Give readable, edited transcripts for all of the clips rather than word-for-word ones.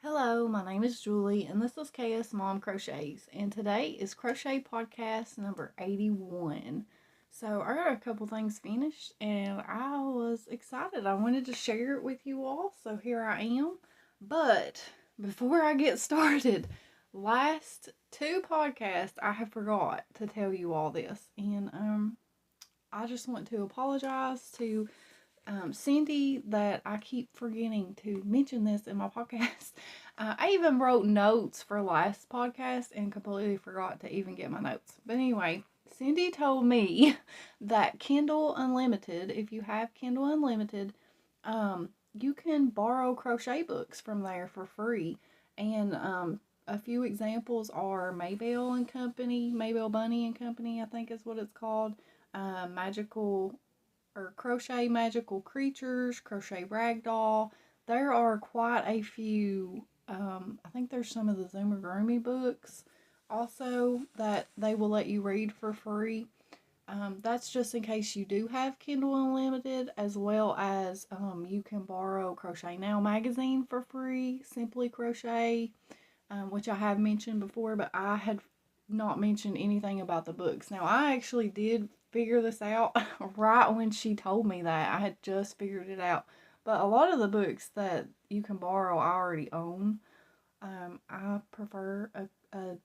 Hello, my name is Julie, and this is KS Mom Crochets, and today is Crochet Podcast number 81. So, I got a couple things finished, and I was excited. I wanted to share it with you all, so here I am. But before I get started, last two podcasts, I have forgot to tell you all this, and I just want to apologize to Cindy that I keep forgetting to mention this in my podcast. I even wrote notes for last podcast and completely forgot to even get my notes. But anyway, Cindy told me that Kindle Unlimited, if you have Kindle Unlimited, you can borrow crochet books from there for free. And a few examples are Maybelle and Company, Maybelle Bunny and Company, I think is what it's called. Magical or Crochet Magical Creatures, Crochet Ragdoll. There are quite a few. I think there's some of the Amigurumi books also that they will let you read for free. That's just in case you do have Kindle Unlimited, as well as you can borrow Crochet Now magazine for free, Simply Crochet, which I have mentioned before, but I had not mentioned anything about the books. Now, I actually did figure this out right when she told me that. I had just figured it out. But a lot of the books that you can borrow, I already own. I prefer a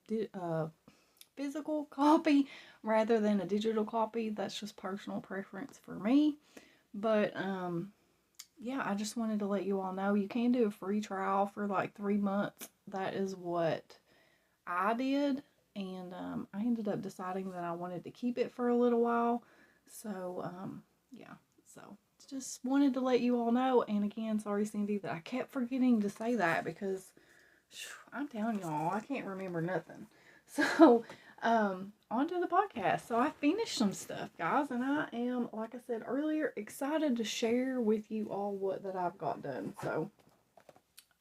physical copy rather than a digital copy. That's just personal preference for me. But yeah, I just wanted to let you all know you can do a free trial for like 3 months. That is what I did, and I ended up deciding that I wanted to keep it for a little while. So yeah, so just wanted to let you all know. And again, sorry Cindy that I kept forgetting to say that, because I'm telling y'all, I can't remember nothing. So on to the podcast. So I finished some stuff, guys, and I am, like I said earlier, excited to share with you all what that I've got done. So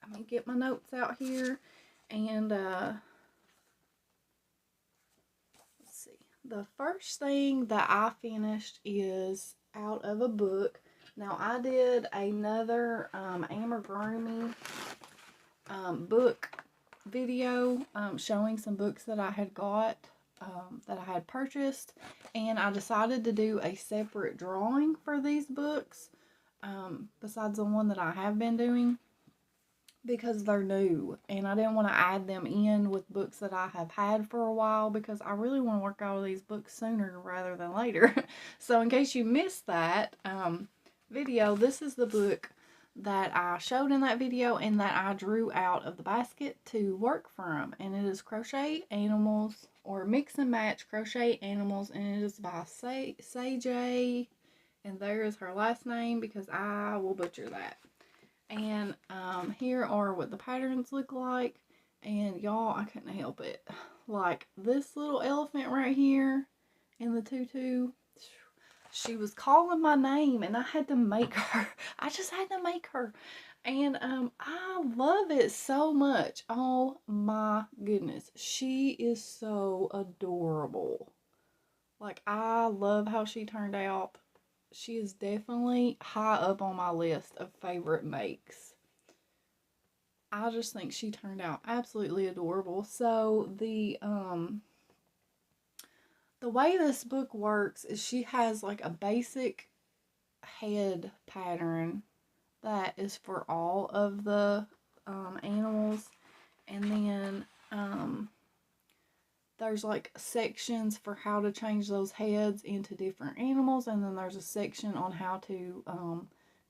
I'm gonna get my notes out here, and the first thing that I finished is out of a book. Now, I did another Amigurumi book video showing some books that I had got, that I had purchased, and I decided to do a separate drawing for these books besides the one that I have been doing, because they're new and I didn't want to add them in with books that I have had for a while, because I really want to work out of these books sooner rather than later. So in case you missed that video, this is the book that I showed in that video and that I drew out of the basket to work from, and it is Crochet Animals, or Mix and Match Crochet Animals, and it is by Say, and there is her last name because I will butcher that. And here are what the patterns look like. And y'all, I couldn't help it. Like this little elephant right here in the tutu, she was calling my name and I had to make her. I just had to make her. And I love it so much. Oh my goodness. She is so adorable. Like, I love how she turned out. She is definitely high up on my list of favorite makes. I just think she turned out absolutely adorable. So the way this book works is she has like a basic head pattern that is for all of the animals, and then there's like sections for how to change those heads into different animals, and then there's a section on how to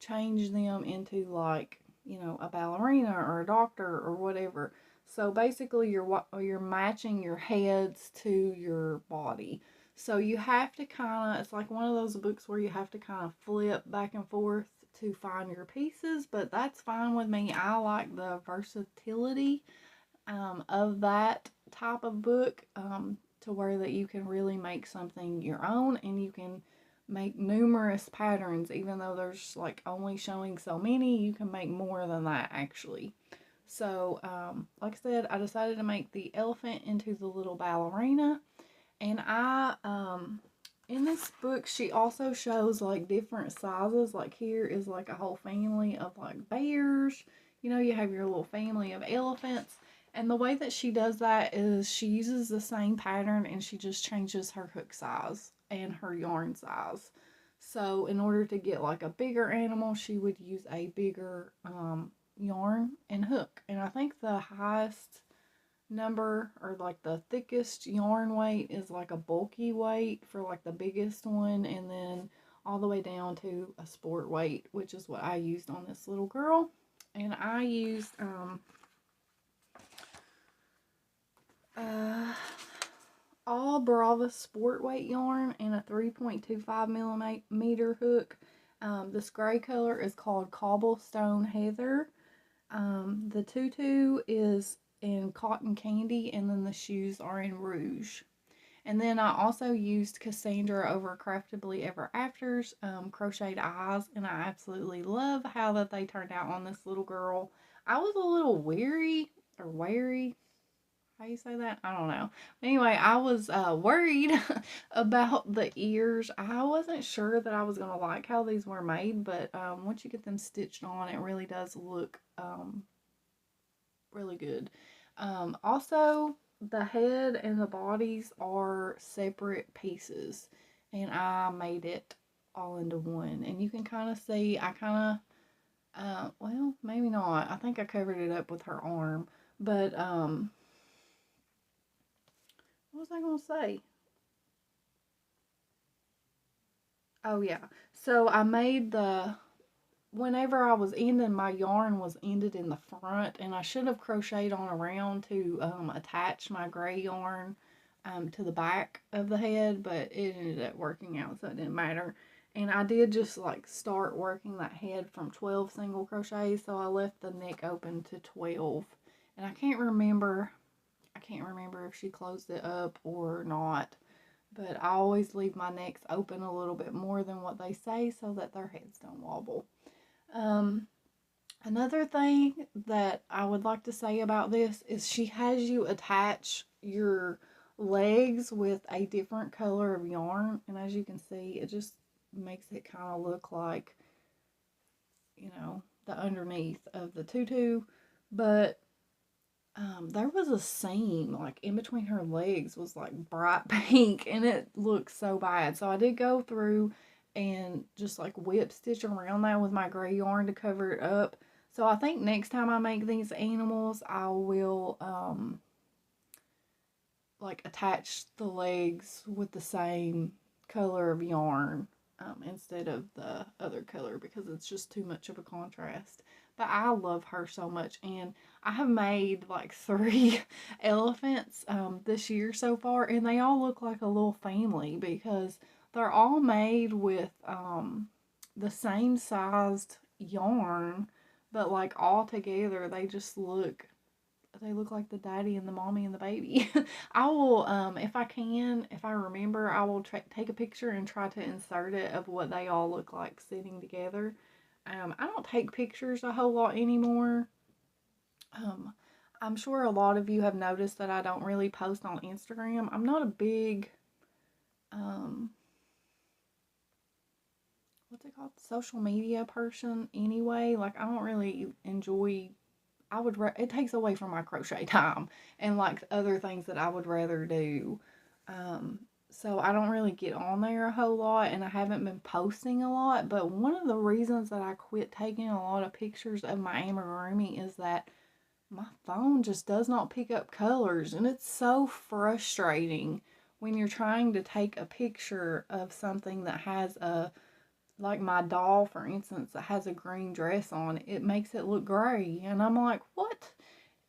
change them into, like, you know, a ballerina or a doctor or whatever. So basically you're matching your heads to your body. So you have to kind of, it's like one of those books where you have to kind of flip back and forth to find your pieces, but that's fine with me. I like the versatility of that type of book, to where that you can really make something your own, and you can make numerous patterns. Even though there's like only showing so many, you can make more than that actually. So like I said, I decided to make the elephant into the little ballerina, and I in this book she also shows like different sizes. Like here is like a whole family of like bears. you know, you have your little family of elephants. And the way that she does that is she uses the same pattern and she just changes her hook size and her yarn size. So in order to get like a bigger animal, she would use a bigger yarn and hook. And I think the highest number, or like the thickest yarn weight, is like a bulky weight for like the biggest one, and then all the way down to a sport weight, which is what I used on this little girl. And I used all Brava sport weight yarn and a 3.25 millimeter hook. This gray color is called Cobblestone Heather. The tutu is in Cotton Candy, and then the shoes are in Rouge. And then I also used Cassandra over Craftably Ever After's crocheted eyes, and I absolutely love how that they turned out on this little girl. I was a little wary, how you say that? I don't know. Anyway, I was worried about the ears. I wasn't sure that I was going to like how these were made, but once you get them stitched on, it really does look really good. Also, the head and the bodies are separate pieces, and I made it all into one. And you can kind of see, I kind of, well, maybe not. I think I covered it up with her arm, but what was I going to say? Oh, yeah. So I made whenever I was ending, my yarn was ended in the front, and I should have crocheted on around to attach my gray yarn to the back of the head, but it ended up working out, so it didn't matter. And I did just like start working that head from 12 single crochets, so I left the neck open to 12. And I can't remember if she closed it up or not, but I always leave my necks open a little bit more than what they say so that their heads don't wobble. Another thing that I would like to say about this is she has you attach your legs with a different color of yarn, and as you can see, it just makes it kind of look like, you know, the underneath of the tutu. But there was a seam like in between her legs was like bright pink, and it looked so bad. So I did go through and just like whip stitch around that with my gray yarn to cover it up. So I think next time I make these animals, I will like attach the legs with the same color of yarn instead of the other color, because it's just too much of a contrast. But I love her so much, and I have made like 3 elephants this year so far, and they all look like a little family because they're all made with the same sized yarn, but like all together they look like the daddy and the mommy and the baby. I will, if I can, if I remember, I will take a picture and try to insert it of what they all look like sitting together. I don't take pictures a whole lot anymore. I'm sure a lot of you have noticed that I don't really post on Instagram. I'm not a big, what's it called? Social media person anyway. Like, I don't really enjoy, it takes away from my crochet time and like other things that I would rather do. So I don't really get on there a whole lot, and I haven't been posting a lot. But one of the reasons that I quit taking a lot of pictures of my amigurumi is that my phone just does not pick up colors, and it's so frustrating when you're trying to take a picture of something that has like my doll, for instance, that has a green dress on. It makes it look gray, and I'm like, what?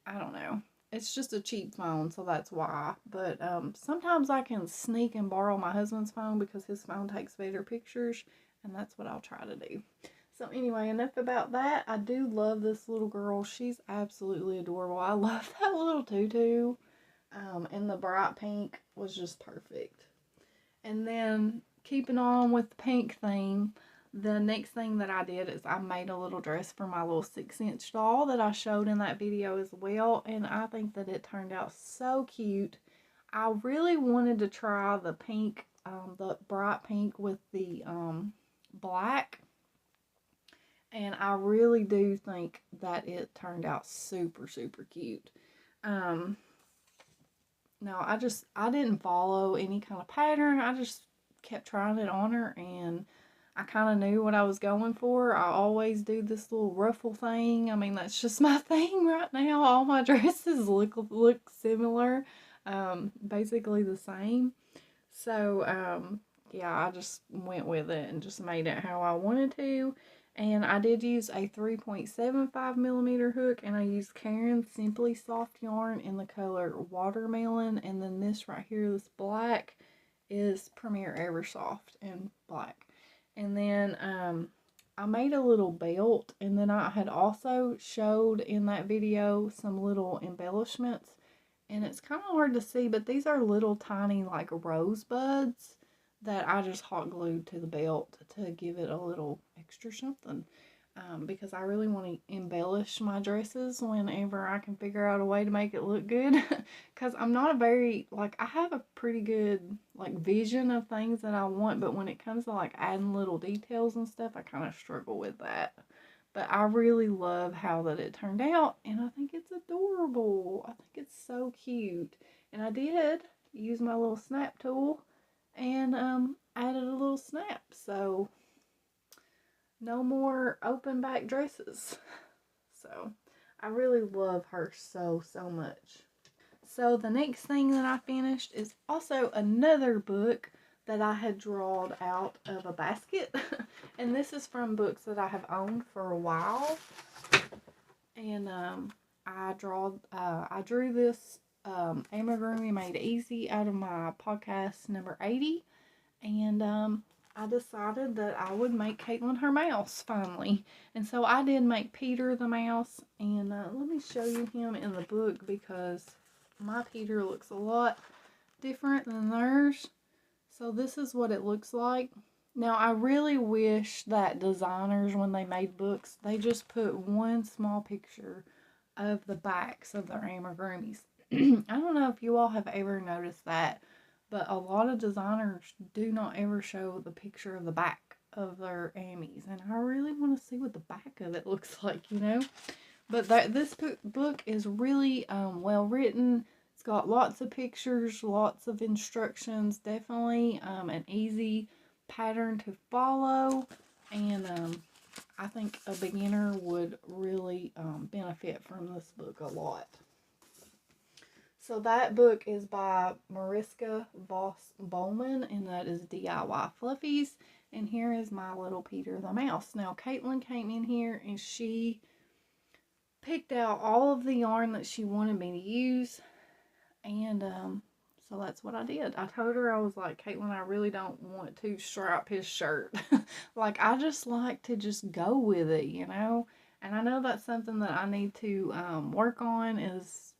I don't know. It's just a cheap phone, so that's why. But sometimes I can sneak and borrow my husband's phone because his phone takes better pictures, and that's what I'll try to do. So anyway, enough about that. I do love this little girl. She's absolutely adorable. I love that little tutu. And the bright pink was just perfect. And then keeping on with the pink theme, the next thing that I did is I made a little dress for my little 6-inch doll that I showed in that video as well, and I think that it turned out so cute. I really wanted to try the pink, the bright pink with the black, And I really do think that it turned out super, super cute. Um, Now, I didn't follow any kind of pattern. I just kept trying it on her, and I kind of knew what I was going for. I always do this little ruffle thing. I mean, that's just my thing right now. All my dresses look similar, basically the same. So, yeah, I just went with it and just made it how I wanted to. And I did use a 3.75 millimeter hook, and I used Karen's Simply Soft yarn in the color Watermelon. And then this right here, this black, is Premier Eversoft in black. And then I made a little belt, and then I had also showed in that video some little embellishments. And it's kind of hard to see, but these are little tiny like rosebuds that I just hot glued to the belt to give it a little extra something. Because I really want to embellish my dresses whenever I can figure out a way to make it look good. Because I'm not a very, like, I have a pretty good, like, vision of things that I want, but when it comes to, like, adding little details and stuff, I kind of struggle with that. But I really love how that it turned out, and I think it's adorable. I think it's so cute. And I did use my little snap tool and added a little snap. So no more open back dresses. So I really love her so, so much. So the next thing that I finished is also another book that I had drawn out of a basket. And this is from books that I have owned for a while. And I drew this Amigurumi Made Easy out of my podcast number 80. And I decided that I would make Caitlin her mouse finally. And so I did make Peter the mouse. And let me show you him in the book, because my Peter looks a lot different than theirs. So this is what it looks like. Now, I really wish that designers, when they made books, they just put one small picture of the backs of their amigurumis. I don't know if you all have ever noticed that, but a lot of designers do not ever show the picture of the back of their amis, and I really want to see what the back of it looks like, you know? But this book is really well written. It's got lots of pictures, lots of instructions, definitely an easy pattern to follow, and I think a beginner would really benefit from this book a lot. So that book is by Mariska Voss Bowman, and that is DIY Fluffies. And here is my little Peter the Mouse. Now, Caitlin came in here and she picked out all of the yarn that she wanted me to use, and so that's what I did. I told her, I was like, Caitlin, I really don't want to strap his shirt. Like, I just like to just go with it, you know? And I know that's something that I need to work on, is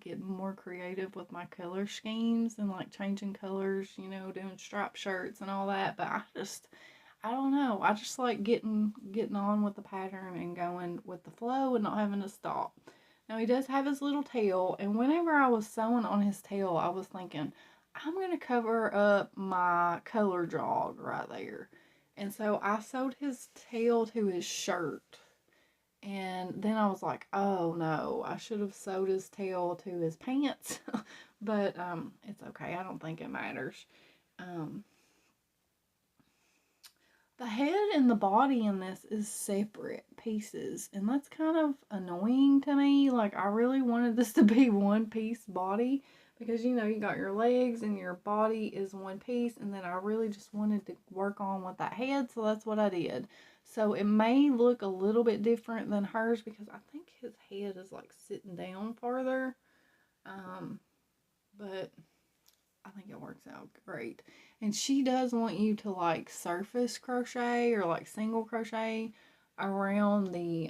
getting more creative with my color schemes and like changing colors, you know, doing striped shirts and all that. But I don't know. I just like getting on with the pattern and going with the flow and not having to stop. Now, he does have his little tail, and whenever I was sewing on his tail, I was thinking, I'm going to cover up my color jog right there. And so I sewed his tail to his shirt. And then I was like, oh no, I should have sewed his tail to his pants. But it's okay. I don't think it matters. The head and the body in this is separate pieces, and that's kind of annoying to me. Like, I really wanted this to be one piece body, because, you know, you got your legs and your body is one piece, and then I really just wanted to work on with that head, so that's what I did. So it may look a little bit different than hers, because I think his head is like sitting down farther, but I think it works out great. And she does want you to like surface crochet or like single crochet around the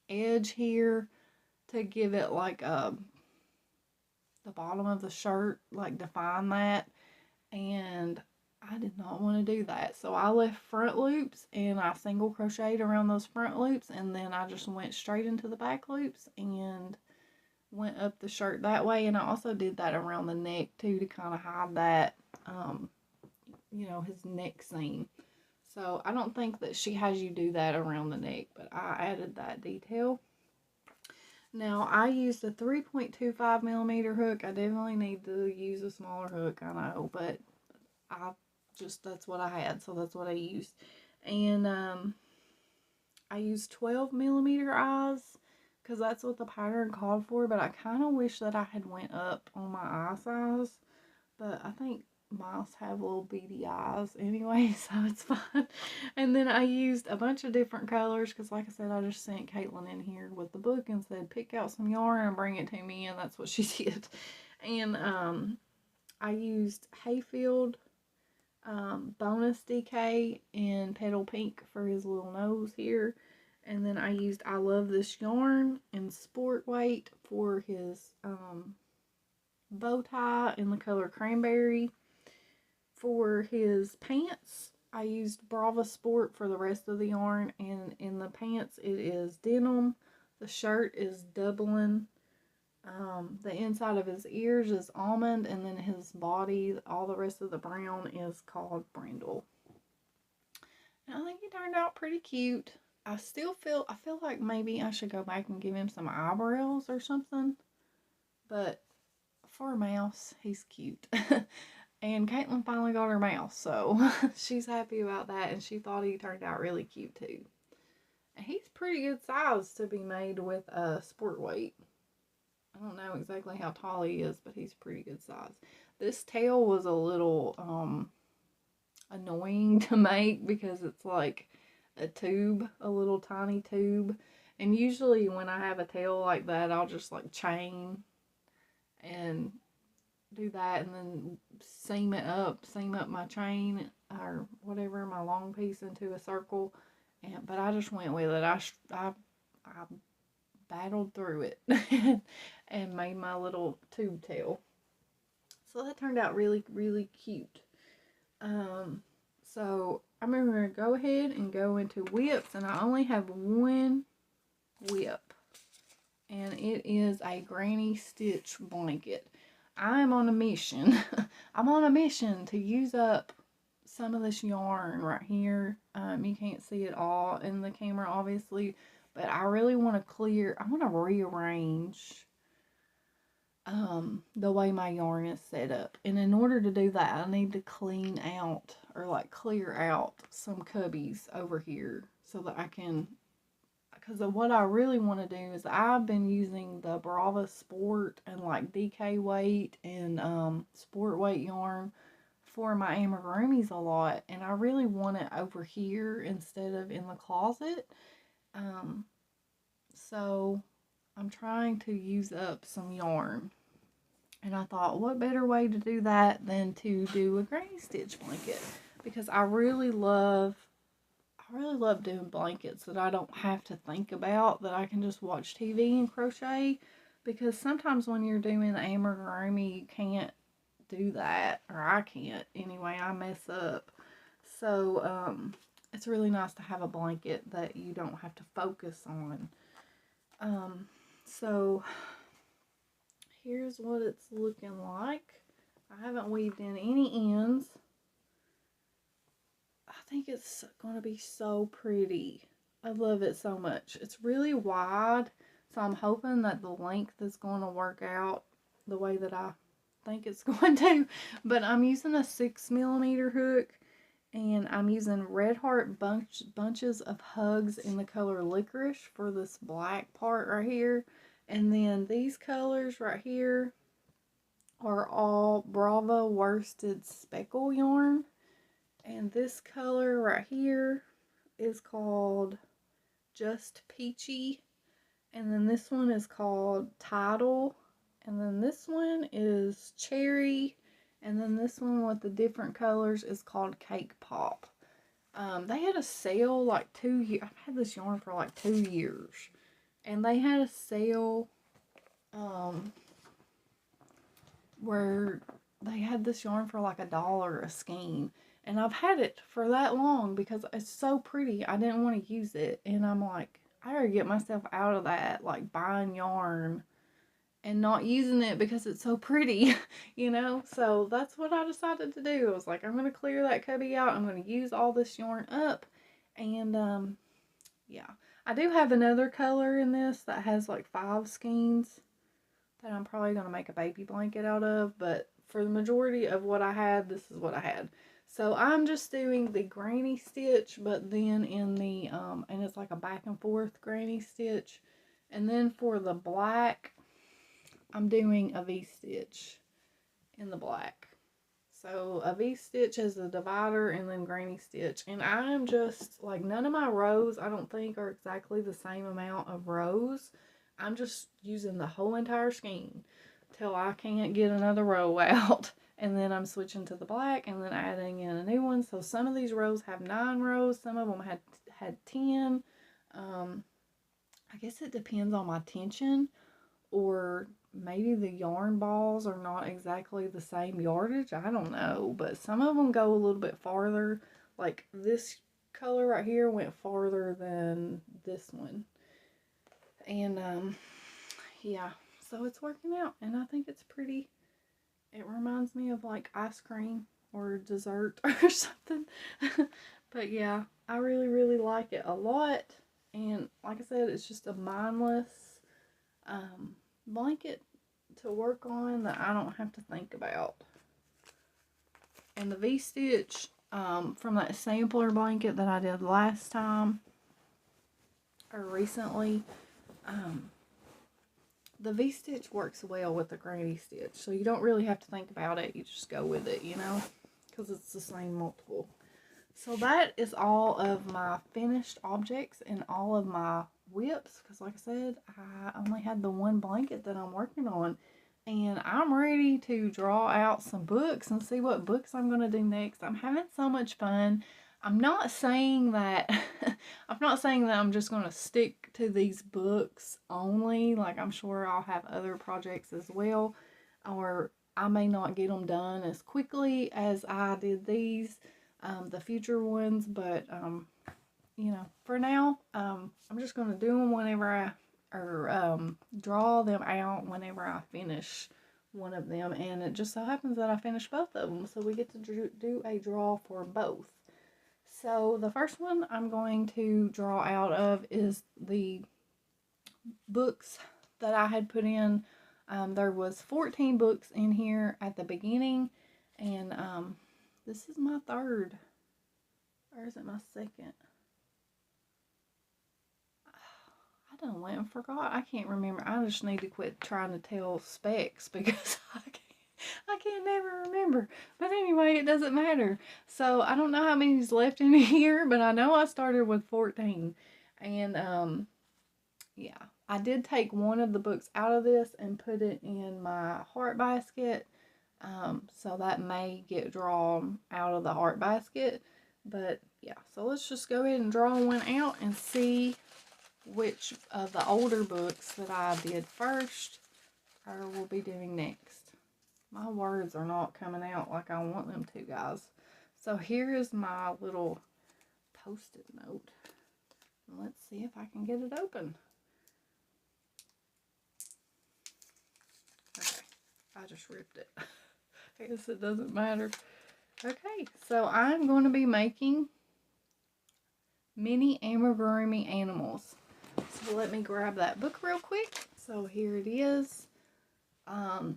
edge here to give it like the bottom of the shirt, like define that. And I did not want to do that, so I left front loops and I single crocheted around those front loops, and then I just went straight into the back loops and went up the shirt that way. And I also did that around the neck too, to kind of hide that you know, his neck seam. So I don't think that she has you do that around the neck, but I added that detail. Now I used a 3.25 millimeter hook. I definitely need to use a smaller hook, I know, but that's what I had, so that's what I used. And I used 12 millimeter eyes because that's what the pattern called for, but I kind of wish that I had went up on my eye size, but I think mice have little beady eyes anyway, so it's fine. And then I used a bunch of different colors because, like I said, I just sent Caitlin in here with the book and said, pick out some yarn and bring it to me, and that's what she did. And I used Hayfield bonus DK in Petal Pink for his little nose here. And then I used I Love This Yarn in Sport Weight for his bow tie in the color Cranberry. For his pants, I used Brava Sport for the rest of the yarn, and in the pants it is denim. The shirt is Dublin. The inside of his ears is almond, and then his body, all the rest of the brown is called brindle. And I think he turned out pretty cute. I feel like maybe I should go back and give him some eyebrows or something. But for a mouse, he's cute. And Caitlin finally got her mouse, so she's happy about that, and she thought he turned out really cute too. And he's pretty good size to be made with a sport weight. I don't know exactly how tall he is, but he's pretty good size. This tail was a little annoying to make because it's like a tube, a little tiny tube. And usually when I have a tail like that, I'll just like chain and do that and then seam up my chain or whatever, my long piece into a circle. But I just went with it. I battled through it and made my little tube tail. So that turned out really, really cute. So I'm going to go ahead and go into whips, and I only have one whip, and it is a granny stitch blanket. I'm on a mission. I'm on a mission to use up some of this yarn right here. You can't see it all in the camera, obviously, but I really want to rearrange the way my yarn is set up. And in order to do that, I need to clean out or like clear out some cubbies over here so that I can, because what I really want to do is I've been using the Brava Sport and like DK weight and sport weight yarn for my amigurumis a lot, and I really want it over here instead of in the closet. So I'm trying to use up some yarn, and I thought, what better way to do that than to do a granny stitch blanket, because I really love doing blankets that I don't have to think about, that I can just watch TV and crochet, because sometimes when you're doing amigurumi, you can't do that, or I can't anyway. I mess up. So it's really nice to have a blanket that you don't have to focus on. So here's what it's looking like. I haven't weaved in any ends. I think it's going to be so pretty. I love it so much. It's really wide, so I'm hoping that the length is going to work out the way that I think it's going to. But I'm using a 6mm hook, and I'm using Red Heart bunches of hugs in the color Licorice for this black part right here. And then these colors right here are all Brava worsted speckle yarn. And this color right here is called Just Peachy. And then this one is called Tidal. And then this one is Cherry. And then this one with the different colors is called Cake Pop. They had a sale like 2 years. I've had this yarn for like 2 years. And they had a sale where they had this yarn for like $1 a skein. And I've had it for that long because it's so pretty. I didn't want to use it. And I'm like, I gotta get myself out of that, like buying yarn and not using it because it's so pretty, you know? So that's what I decided to do. I was like, I'm going to clear that cubby out. I'm going to use all this yarn up. And, yeah. I do have another color in this that has like 5 skeins that I'm probably going to make a baby blanket out of. But for the majority of what I had, this is what I had. So I'm just doing the granny stitch, but then in the, and it's like a back and forth granny stitch. And then for the black, I'm doing a V-stitch in the black. So a V-stitch as a divider and then granny stitch. And I'm just, like, none of my rows, I don't think, are exactly the same amount of rows. I'm just using the whole entire skein till I can't get another row out. And then I'm switching to the black and then adding in a new one. So some of these rows have 9 rows. Some of them had 10. I guess it depends on my tension, or maybe the yarn balls are not exactly the same yardage. I don't know, but some of them go a little bit farther. Like this color right here went farther than this one. And yeah, so it's working out, and I think it's pretty. It reminds me of like ice cream or dessert or something. But yeah, I really, really like it a lot. And like I said, it's just a mindless blanket to work on that I don't have to think about. And the V-stitch from that sampler blanket that I did last time, or recently, the V-stitch works well with the granny stitch, so you don't really have to think about it. You just go with it, you know, because it's the same multiple. So that is all of my finished objects and all of my whips, because like I said, I only had the one blanket that I'm working on, and I'm ready to draw out some books and see what books I'm going to do next. I'm having so much fun. I'm not saying that I'm just going to stick to these books only. Like, I'm sure I'll have other projects as well, or I may not get them done as quickly as I did these, the future ones, but you know, for now, I'm just going to do them whenever draw them out whenever I finish one of them, and it just so happens that I finished both of them, so we get to do a draw for both. So the first one I'm going to draw out of is the books that I had put in. There was 14 books in here at the beginning, and this is my third, or is it my second? I done went and forgot. I can't remember. I just need to quit trying to tell specs because I can't never remember. But anyway, it doesn't matter. So I don't know how many's left in here, but I know I started with 14. And yeah, I did take one of the books out of this and put it in my heart basket. So that may get drawn out of the heart basket. But yeah, so let's just go ahead and draw one out and see which of the older books that I did first or will be doing next. My words are not coming out like I want them to, guys. So here is my little post-it note. Let's see if I can get it open. Okay, I just ripped it. I guess it doesn't matter. Okay, so I'm going to be making mini Amigurumi animals. So let me grab that book real quick. So here it is.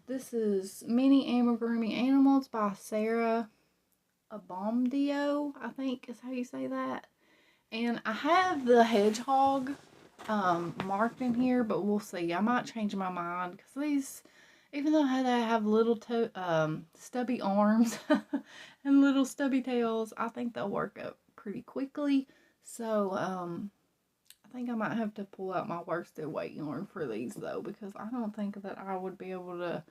This is Mini Amigurumi Animals by Sarah Abomdio, I think is how you say that. And I have the hedgehog marked in here, but we'll see. I might change my mind because these, even though they have little stubby arms and little stubby tails, I think they'll work up pretty quickly. So I think I might have to pull out my worsted weight yarn for these though, because I don't think that I would be able to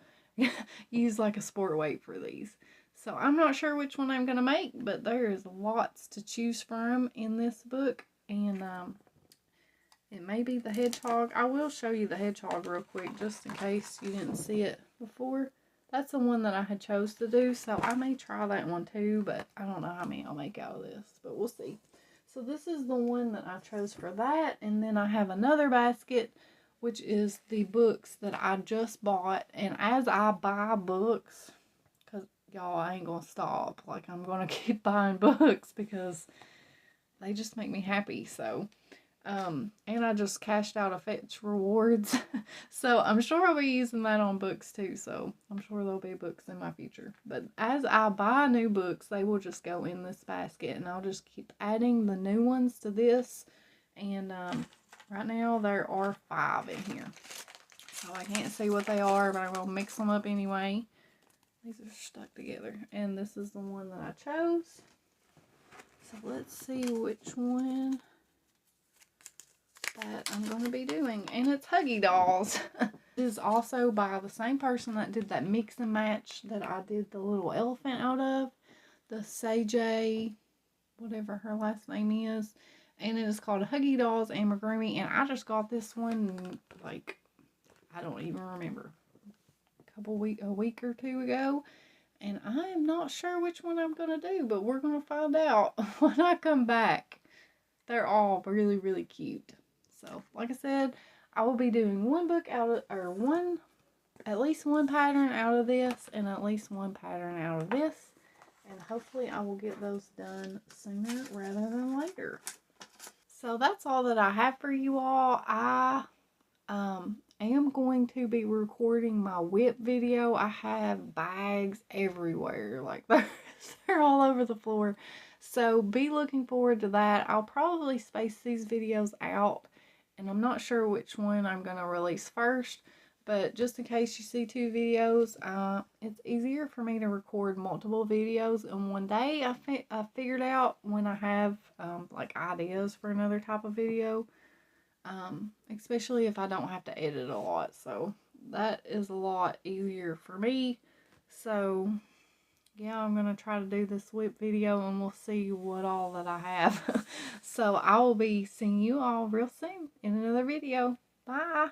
use like a sport weight for these. So I'm not sure which one I'm going to make, but there is lots to choose from in this book, and it may be the hedgehog. I will show you the hedgehog real quick just in case you didn't see it before. That's the one that I had chose to do, so I may try that one too, but I don't know how many I'll make out of this, but we'll see. So this is the one that I chose for that, and then I have another basket which is the books that I just bought. And as I buy books, because y'all, I ain't gonna stop. Like, I'm gonna keep buying books because they just make me happy. So, and I just cashed out a Fetch Rewards. So I'm sure I'll be using that on books too. So I'm sure there'll be books in my future. But as I buy new books, they will just go in this basket. And I'll just keep adding the new ones to this. And right now there are 5 in here. So I can't see what they are, but I will mix them up anyway. These are stuck together. And this is the one that I chose. So let's see which one that I'm going to be doing. And it's Huggy Dolls. This is also by the same person that did that mix and match that I did the little elephant out of. The Seijay, whatever her last name is. And it is called Huggy Dolls Amigurumi. And I just got this one, like, I don't even remember. A week or two ago. And I am not sure which one I'm going to do. But we're going to find out when I come back. They're all really, really cute. So, like I said, I will be doing one book out of, or at least one pattern out of this, and at least one pattern out of this. And hopefully I will get those done sooner rather than later. So that's all that I have for you all. I am going to be recording my whip video. I have bags everywhere. Like, they're all over the floor. So be looking forward to that. I'll probably space these videos out. And I'm not sure which one I'm going to release first. But just in case you see 2 videos, it's easier for me to record multiple videos in one day. I figured out when I have like ideas for another type of video. Especially if I don't have to edit a lot. So that is a lot easier for me. So yeah, I'm going to try to do this whip video and we'll see what all that I have. So I will be seeing you all real soon in another video. Bye!